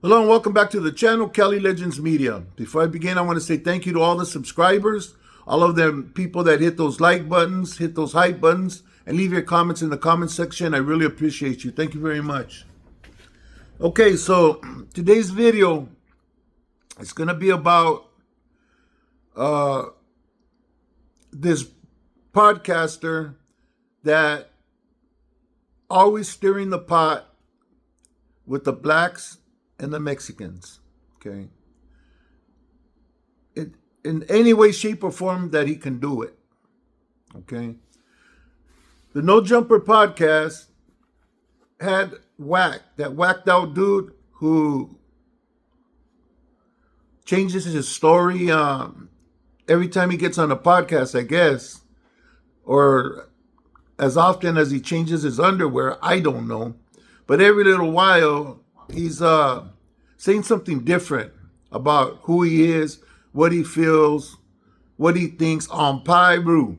Hello and welcome back to the channel, Cali Legends Media. Before I begin, I want to say thank you to all the subscribers, all of them people that hit those like buttons, hit those hype buttons, and leave your comments in the comment section. I really appreciate you. Thank you very much. Okay, so today's video is going to be about this podcaster that always stirring the pot with the blacks and the Mexicans, okay? In any way, shape, or form that he can do it, okay? The No Jumper podcast had that whacked out dude who changes his story every time he gets on a podcast, I guess, or as often as he changes his underwear, I don't know. But every little while, he's saying something different about who he is, what he feels, what he thinks on Pyru.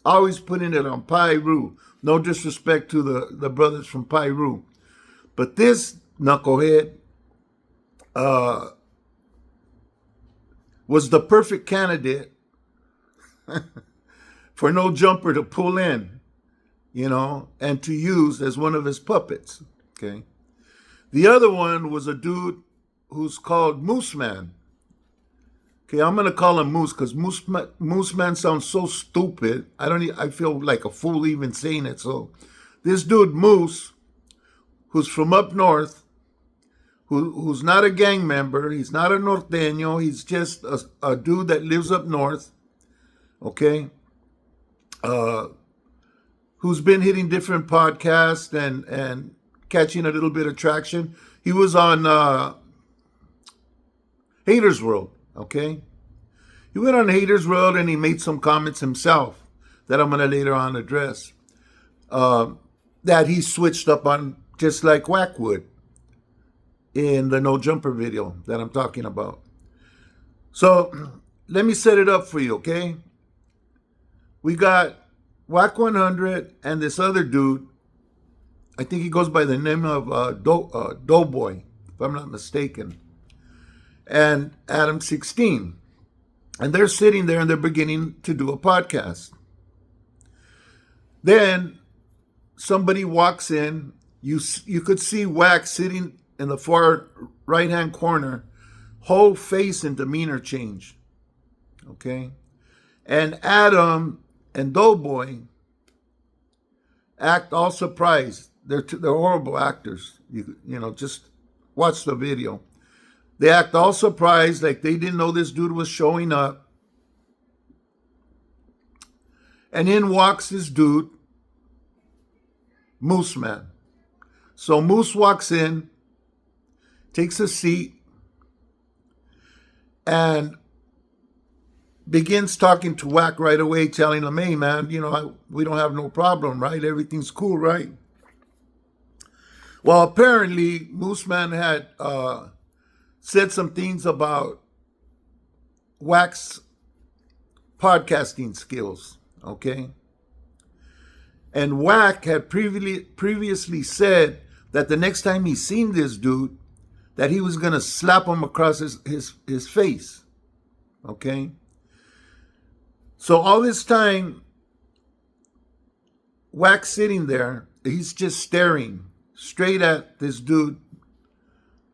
Always putting it on Pyru. No disrespect to the brothers from Pyru. But this knucklehead was the perfect candidate for No Jumper to pull in, you know, and to use as one of his puppets, okay? The other one was a dude who's called Moose Man. Okay, I'm going to call him Moose because Moose Man sounds so stupid. I feel like a fool even saying it. So this dude, Moose, who's from up north, who's not a gang member, he's not a norteño, he's just a dude that lives up north, okay? Who's been hitting different podcasts and catching a little bit of traction. He was on Haters World, okay? He went on Haters World and he made some comments himself that I'm going to later on address. That he switched up on just like Wack would in the No Jumper video that I'm talking about. So let me set it up for you, okay? We got Wack 100 and this other dude, I think he goes by the name of Doughboy, if I'm not mistaken, and ADAM16. And they're sitting there and they're beginning to do a podcast. Then somebody walks in. You could see Wack sitting in the far right-hand corner, whole face and demeanor change, okay? And Adam and Doughboy act all surprised. They're horrible actors. You know, just watch the video. They act all surprised, like they didn't know this dude was showing up. And in walks this dude, Moose Man. So Moose walks in, takes a seat, and begins talking to Wack right away, telling him, hey, man, you know, we don't have no problem, right? Everything's cool, right? Well, apparently, Moose Man had said some things about Wack's podcasting skills, okay? And Wack had previously said that the next time he seen this dude, that he was going to slap him across his face, okay? So all this time, Wack's sitting there, he's just staring straight at this dude,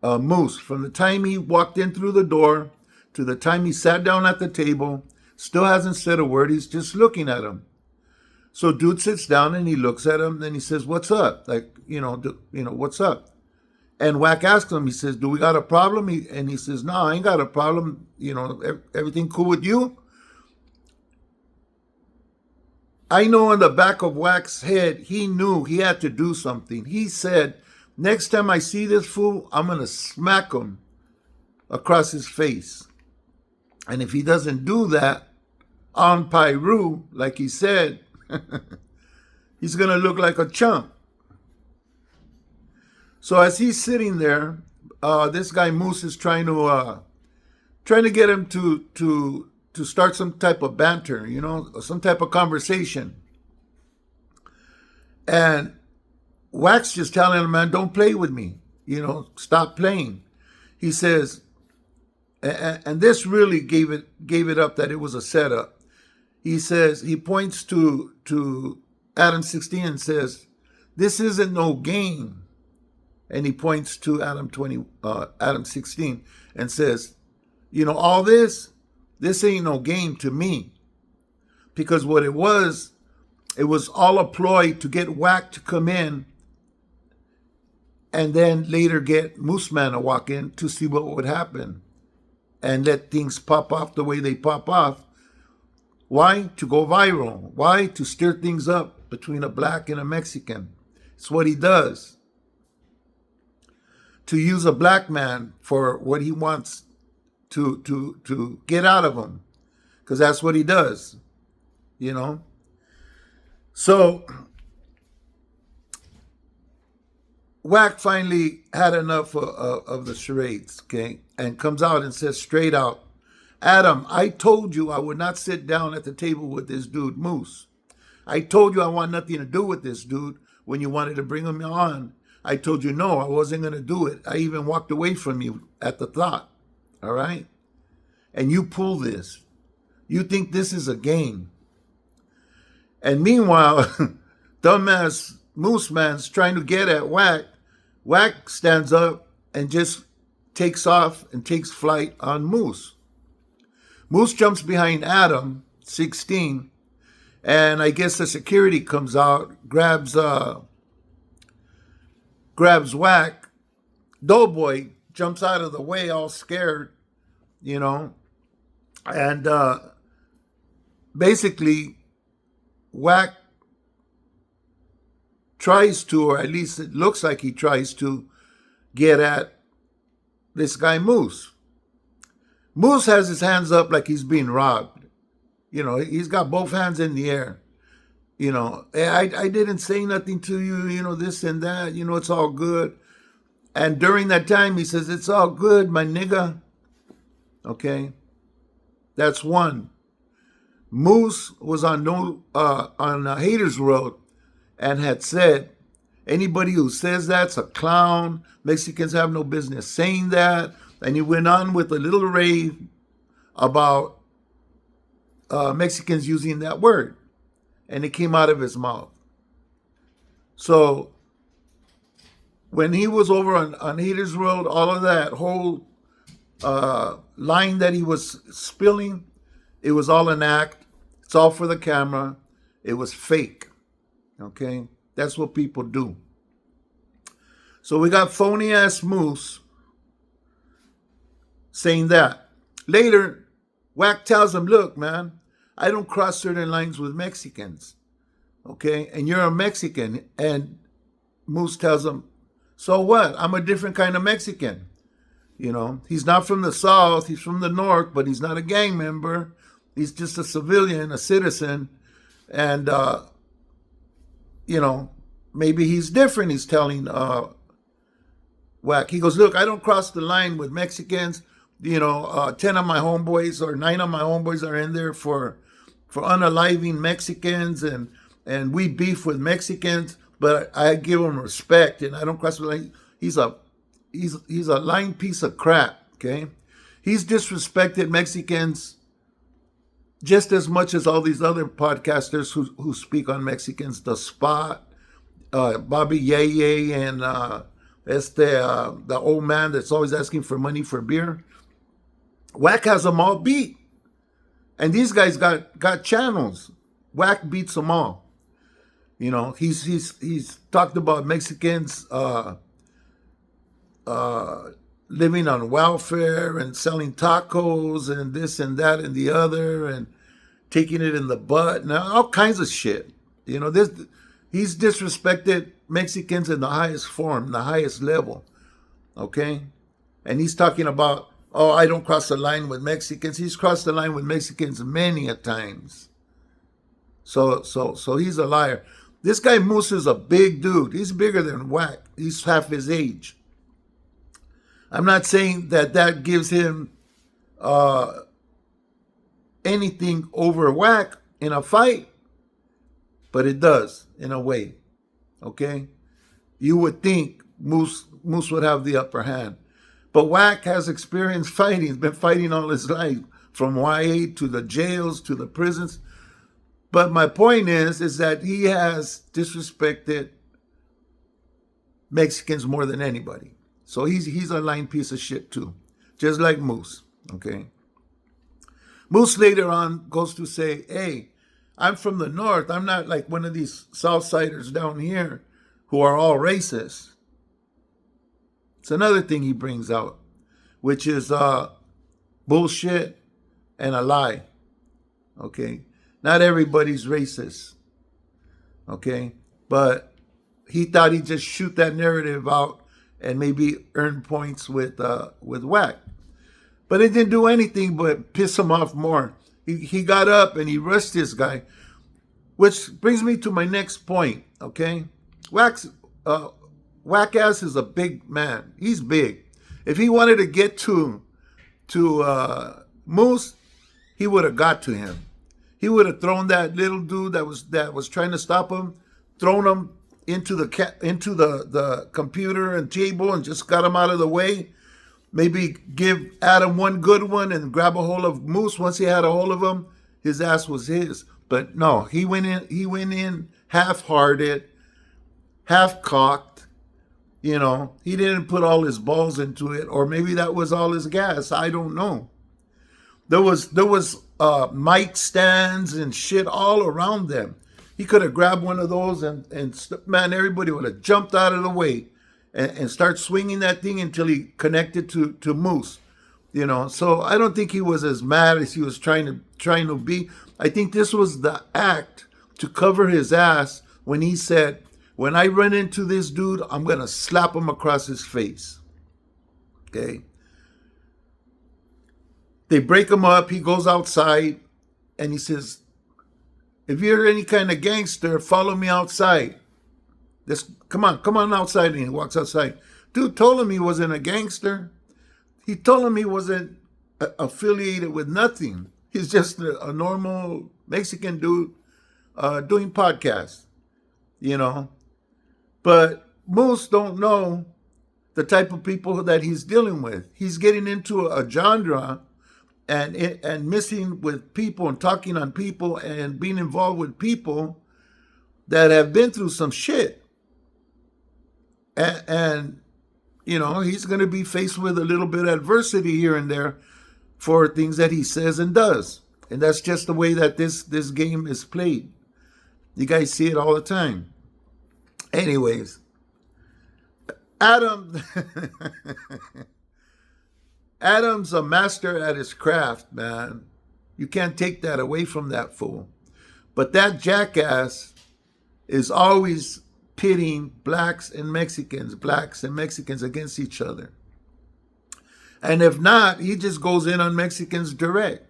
Moose. From the time he walked in through the door to the time he sat down at the table, still hasn't said a word. He's just looking at him. So dude sits down and he looks at him. Then he says, "What's up? Like, what's up?" And Wack asks him. He says, "Do we got a problem?" And he says, "No, I ain't got a problem. You know, everything cool with you?" I know in the back of Wack's head, he knew he had to do something. He said, next time I see this fool, I'm going to smack him across his face. And if he doesn't do that on Pyru, like he said, he's going to look like a chump. So as he's sitting there, this guy Moose is trying to get him to start some type of banter, you know, some type of conversation. And Wack's just telling him, man, don't play with me. stop playing. He says, and this really gave it up that it was a setup. He says, he points to ADAM16 and says, this isn't no game. And he points to ADAM16 and says, all this ain't no game to me. Because what it was all a ploy to get Wack to come in and then later get Mooseman to walk in to see what would happen and let things pop off the way they pop off. Why? To go viral. Why? To stir things up between a black and a Mexican. It's what he does. To use a black man for what he wants to get out of him. Because that's what he does. So Wack finally had enough of the charades, okay, and comes out and says straight out, Adam, I told you I would not sit down at the table with this dude, Moose. I told you I want nothing to do with this dude when you wanted to bring him on. I told you no, I wasn't going to do it. I even walked away from you at the thought, all right? And you pull this. You think this is a game. And meanwhile, dumbass Moose Man's trying to get at Wack. Wack stands up and just takes off and takes flight on Moose. Moose jumps behind ADAM16, and I guess the security comes out, grabs Wack. Doughboy jumps out of the way all scared, and basically Wack tries to, or at least it looks like he tries to, get at this guy Moose. Moose has his hands up like he's being robbed. He's got both hands in the air. I didn't say nothing to you, this and that, it's all good. And during that time, he says, it's all good, my nigga. Okay? That's one. Moose was on Haters World and had said, anybody who says that's a clown, Mexicans have no business saying that. And he went on with a little rave about Mexicans using that word. And it came out of his mouth. So when he was over on Haters World, all of that whole line that he was spilling, it was all an act. It's all for the camera. It was fake. Okay? That's what people do. So we got phony ass Moose saying that. Later, Wack tells him, look, man, I don't cross certain lines with Mexicans. Okay? And you're a Mexican. And Moose tells him, so what? I'm a different kind of Mexican. He's not from the South. He's from the North, but he's not a gang member. He's just a civilian, a citizen. And, maybe he's different, he's telling Wack. He goes, look, I don't cross the line with Mexicans. 10 of my homeboys or 9 of my homeboys are in there for unaliving Mexicans, and we beef with Mexicans, but I give them respect, and I don't cross the line. He's a lying piece of crap, okay? He's disrespected Mexicans just as much as all these other podcasters who speak on Mexicans, The Spot, Bobby Yeye, and the old man that's always asking for money for beer. Wack has them all beat. And these guys got channels. Wack beats them all. He's talked about Mexicans living on welfare and selling tacos and this and that and the other and taking it in the butt and all kinds of shit. He's disrespected Mexicans in the highest form, the highest level. Okay? And he's talking about, oh, I don't cross the line with Mexicans. He's crossed the line with Mexicans many a times. So he's a liar. This guy Moose is a big dude. He's bigger than Wack. He's half his age. I'm not saying that gives him anything over Wack in a fight, but it does in a way. Okay? You would think Moose would have the upper hand. But Wack has experience fighting. He's been fighting all his life, from YA to the jails to the prisons. But my point is that he has disrespected Mexicans more than anybody. So he's a lying piece of shit too, just like Moose. Okay. Moose later on goes to say, "Hey, I'm from the north. I'm not like one of these Southsiders down here who are all racist." It's another thing he brings out, which is bullshit and a lie. Okay. Not everybody's racist. Okay. But he thought he'd just shoot that narrative out and maybe earn points with Wack. But it didn't do anything but piss him off more. He got up and he rushed this guy, which brings me to my next point. Okay. Whack-ass is a big man. He's big. If he wanted to get to Moose, he would have got to him. He would have thrown that little dude that was trying to stop him, thrown him into the computer and table and just got him out of the way. Maybe give Adam one good one and grab a hold of Moose. Once he had a hold of him, his ass was his. But no, he went in half-hearted, half-cocked. You know, he didn't put all his balls into it, or maybe that was all his gas. I don't know. There was mic stands and shit all around them. He could have grabbed one of those and man, everybody would have jumped out of the way and start swinging that thing until he connected to Moose. You know, so I don't think he was as mad as he was trying to be. I think this was the act to cover his ass when he said, "When I run into this dude, I'm going to slap him across his face." Okay. They break him up. He goes outside and he says, "If you're any kind of gangster, follow me outside. Come on outside." And he walks outside. Dude told him he wasn't a gangster. He told him he wasn't affiliated with nothing. He's just a normal Mexican dude doing podcasts, you know. But most don't know the type of people that he's dealing with. He's getting into a genre and messing with people and talking on people and being involved with people that have been through some shit. And you know, he's going to be faced with a little bit of adversity here and there for things that he says and does. And that's just the way that this game is played. You guys see it all the time. Anyways, Adam's a master at his craft, man. You can't take that away from that fool. But that jackass is always pitting blacks and Mexicans against each other. And if not, he just goes in on Mexicans direct.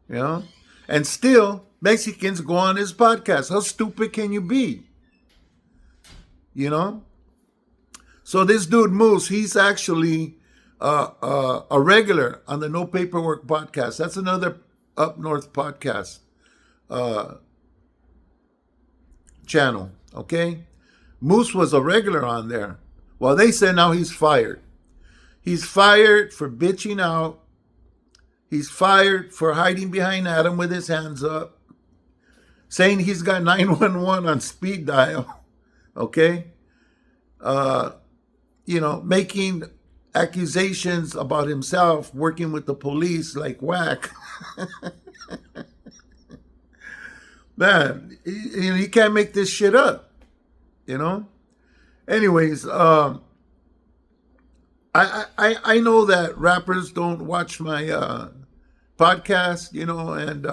You know? And still, Mexicans go on his podcast. How stupid can you be? You know? So this dude Moose, he's actually a regular on the No Paperwork podcast. That's another up north podcast channel. Okay? Moose was a regular on there. Well, they said now he's fired. He's fired for bitching out. He's fired for hiding behind Adam with his hands up, saying he's got 911 on speed dial. Okay? You know, making accusations about himself working with the police like Wack. Man, he can't make this shit up, you know? Anyways, I know that rappers don't watch my podcast, you know, and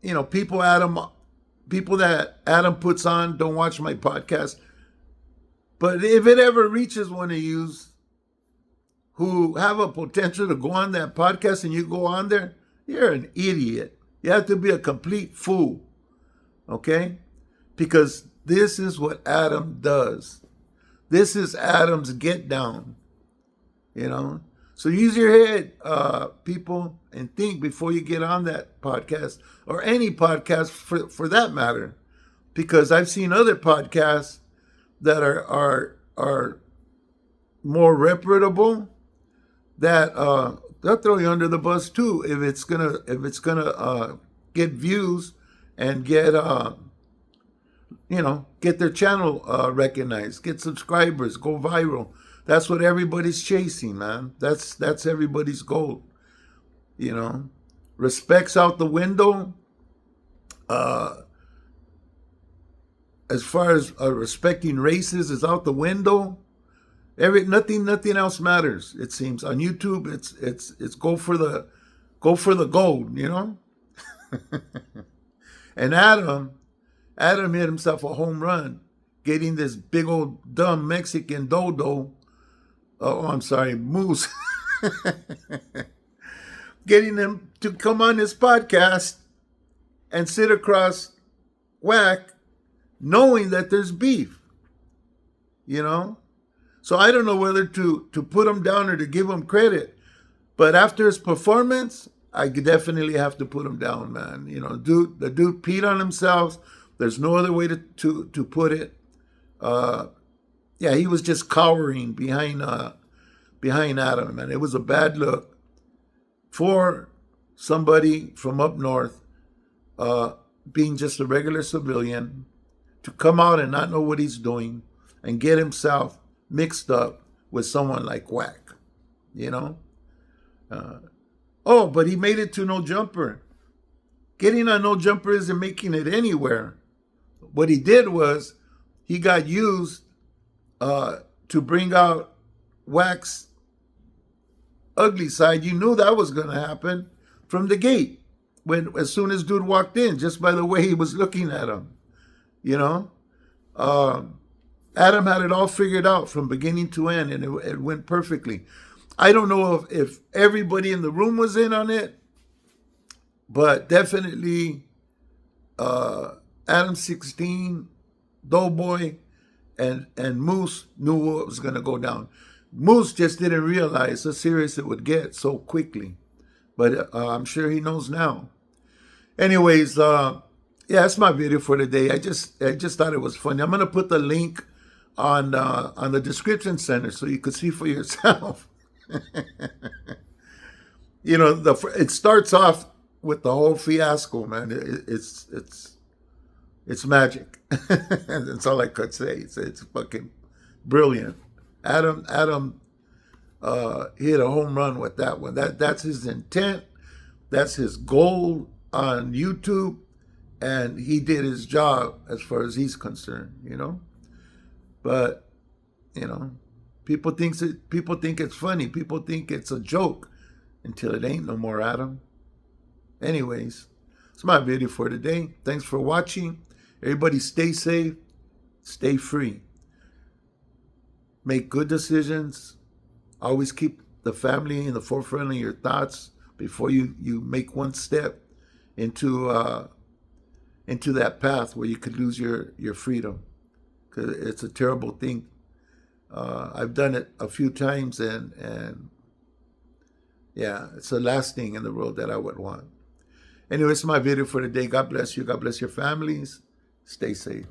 you know, people that Adam puts on don't watch my podcast. But if it ever reaches one of you who have a potential to go on that podcast and you go on there, you're an idiot. You have to be a complete fool, okay? Because this is what Adam does. This is Adam's get down, you know? So use your head, people, and think before you get on that podcast or any podcast for that matter. Because I've seen other podcasts that are more reputable, that they'll throw you under the bus too if it's gonna get views and get get their channel recognized, get subscribers, go viral. That's what everybody's chasing, man. That's everybody's goal. Respect's out the window. As far as respecting races is out the window. Nothing else matters. It seems on YouTube. It's go for the gold. And Adam hit himself a home run, getting this big old dumb Mexican dodo. Oh, I'm sorry, moose. Getting him to come on his podcast and sit across Whack, knowing that there's beef. So I don't know whether to put him down or to give him credit. But after his performance, I definitely have to put him down, man. The dude peed on himself. There's no other way to put it. He was just cowering behind Adam, and it was a bad look for somebody from up north, being just a regular civilian, to come out and not know what he's doing and get himself mixed up with someone like Whack, but he made it to No Jumper. Getting on No Jumper isn't making it anywhere. What he did was he got used to bring out Whack's ugly side. You knew that was going to happen from the gate, as soon as dude walked in, just by the way he was looking at him. Adam had it all figured out from beginning to end, and it went perfectly. I don't know if everybody in the room was in on it, but definitely ADAM16, Doughboy, and Moose knew what was going to go down. Moose just didn't realize how serious it would get so quickly, but I'm sure he knows now. Anyways, that's my video for today. I just thought it was funny. I'm going to put the link on the description center so you could see for yourself. It starts off with the whole fiasco, man. It's magic. That's all I could say. It's fucking brilliant. Adam hit a home run with that one. That's his intent. That's his goal on YouTube, and he did his job as far as he's concerned. But people think it's funny. People think it's a joke until it ain't no more, Adam. Anyways, it's my video for today. Thanks for watching. Everybody stay safe, stay free. Make good decisions. Always keep the family in the forefront of your thoughts before you make one step into that path where you could lose your freedom. Because it's a terrible thing. I've done it a few times, and it's the last thing in the world that I would want. Anyway, it's my video for today. God bless you. God bless your families. Stay safe.